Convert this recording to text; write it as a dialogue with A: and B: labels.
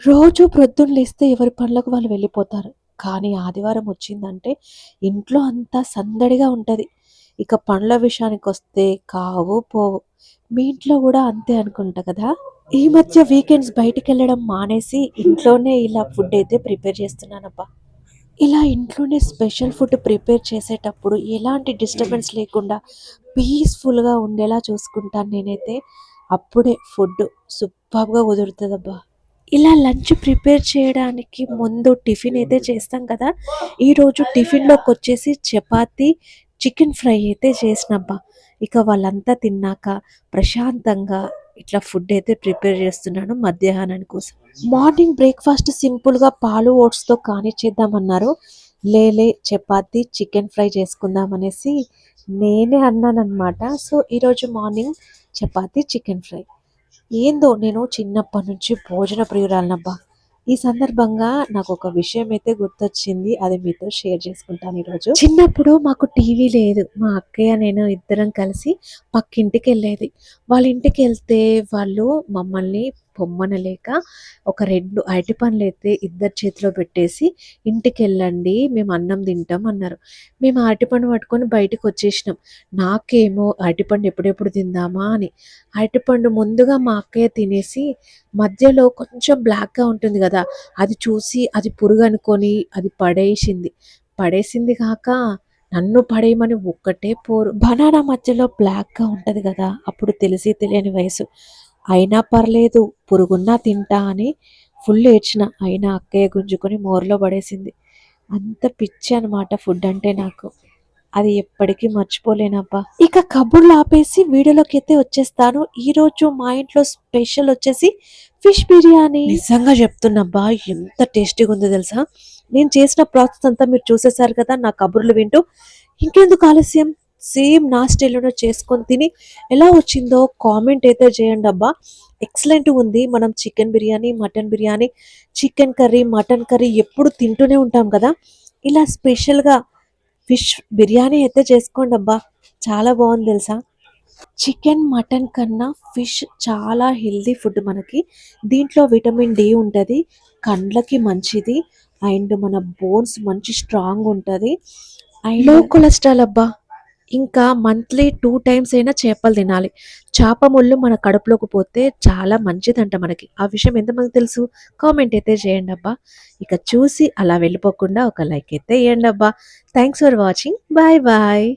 A: రోజు ప్రొద్దున లేస్తే ఎవరి పనులకు వాళ్ళు వెళ్ళిపోతారు. కానీ ఆదివారం వచ్చిందంటే ఇంట్లో అంతా సందడిగా ఉంటది. ఇక పనుల విషయానికొస్తే కావు పోవు. మీ ఇంట్లో గూడా అంతే అనుకుంటా కదా! ఈ మధ్య వీకెండ్స్ బయటికెళ్ళడం మానేసి ఇంట్లోనే ఇలా ఫుడ్ అయితే ప్రిపేర్ చేస్తున్నానబ్బా! ఇలా ఇంట్లోనే స్పెషల్ ఫుడ్ ప్రిపేర్ చేసేటప్పుడు ఎలాంటి డిస్టర్బెన్స్ లేకుండా పీస్‌ఫుల్‌గా ఉండేలా చూసుకుంటాను నేనైతే. అప్పుడే ఫుడ్ సూపర్బ్‌గా కుదురుతదబ్బా! ఇలా లంచ్ ప్రిపేర్ చేయడానికి ముందు టిఫిన్ అయితే చేస్తాం కదా! ఈరోజు టిఫిన్‌లోకొచ్చేసి చపాతీ, చికెన్ ఫ్రై అయితే చేసినబ్బా! ఇక వాళ్ళంతా తిన్నాక ప్రశాంతంగా ఇట్లా ఫుడ్ అయితే ప్రిపేర్ చేస్తున్నాను మధ్యాహ్నాని కోసం. మార్నింగ్ బ్రేక్‌ఫాస్ట్ సింపుల్‌గా పాలు, ఓట్స్‌తో కానిచ్చేద్దామన్నారు. చపాతీ, చికెన్ ఫ్రై చేసుకుందాం అనేసి నేనే అన్నాననమాట. సో, ఈరోజు మార్నింగ్ చపాతీ, చికెన్ ఫ్రై. ఏందో నేను చిన్నప్పటి నుంచి భోజన ప్రియురాలనబ్బా! ఈ సందర్భంగా నాకొక విషయం అయితే గుర్తొచ్చింది. అది మీతో షేర్ చేసుకుంటాను ఈరోజు. చిన్నప్పుడు మాకు టీవీ లేదు. మా అక్కయ్య, నేను ఇద్దరం కలిసి పక్కింటికెళ్ళేది. వాళ్ళ ఇంటికెళ్తే వాళ్ళు మమ్మల్ని పొమ్మనలేక ఒక 2 అరటిపండ్లయితే ఇద్దరి చేతిలో పెట్టేసి, "ఇంటికెళ్ళండి మేము అన్నం తింటాం" అన్నారు. మేము ఆ అరటిపండు పట్టుకొని బయటికొచ్చేసినాం. నాకేమో అరటిపండు ఎప్పుడెప్పుడు తిందామా అని. అరటిపండు ముందుగా మా అక్కయ్య తినేసి, మధ్యలో కొంచెం బ్లాక్‌గా ఉంటుంది గదా! అది చూసి అది పురుగనుకోని అది పడేసింది. పడేసింది కాక నన్ను పడేయమని ఒక్కటే పోరు. బనానా మధ్యలో బ్లాక్‌గా ఉంటది గదా! అప్పుడు తెలిసి తెలియని వయసు. అయినా పర్లేదు పురుగున్నా తింటా అని ఫుల్ ఏడ్చిన. అయినా అక్కయ్య గుంజుకొని మోరులో పడేసింది. అంత పిచ్చి అనమాట ఫుడ్ అంటే నాకు. అది ఎప్పటికీ మర్చిపోలేనబ్బా! ఇక కబుర్లు ఆపేసి వీడియోలోకైతే వచ్చేస్తాను. ఈరోజు మా ఇంట్లో స్పెషల్ వచ్చేసి ఫిష్ బిర్యానీ. నిజంగా చెప్తున్నబ్బా! ఎంత టేస్టీగుందో తెలుసా? నేను చేసిన ప్రాసెస్ అంతా మీరు చూసేసారు కదా! నా కబుర్లు వింటూ. ఇంకెందుకు ఆలస్యం? సేమ్ నా స్టైల్‌లోనే చేసుకొని తిని ఎలా వచ్చిందో కామెంట్ అయితే చేయండబ్బా! ఎక్సలెంట్‌గుంది. మనం chicken biryani, mutton biryani, chicken curry, mutton curry ఎప్పుడు తింటూనే ఉంటాం కదా! ఇలా స్పెషల్‌గా ఫిష్ బిర్యానీ అయితే చేసుకోండబ్బా! చాలా బావుంది తెలుసా? చికెన్, మటన్ కన్నా ఫిష్ చాలా హెల్తీ ఫుడ్ మనకి. దీంట్లో విటమిన్ డి ఉంటది. కండ్లకి మంచిది. అండ్ మన బోన్స్ మంచి స్ట్రాంగ్ ఉంటది. అండ్ లో కొలెస్ట్రాల్ అబ్బా! ఇంకా మంత్లీ 2 టైమ్స్ అయినా చేపలు తినాలి. చేప ముళ్ళు మన కడుపులోకి పోతే చాలా మంచిదంట మనకి. ఆ విషయం ఎంతమందికి తెలుసు? కామెంట్ అయితే చేయండబ్బా! ఇక చూసి అలా వెళ్ళిపోకుండా ఒక లైక్ అయితే ఎయండబ్బా! Thanks for watching. Bye bye.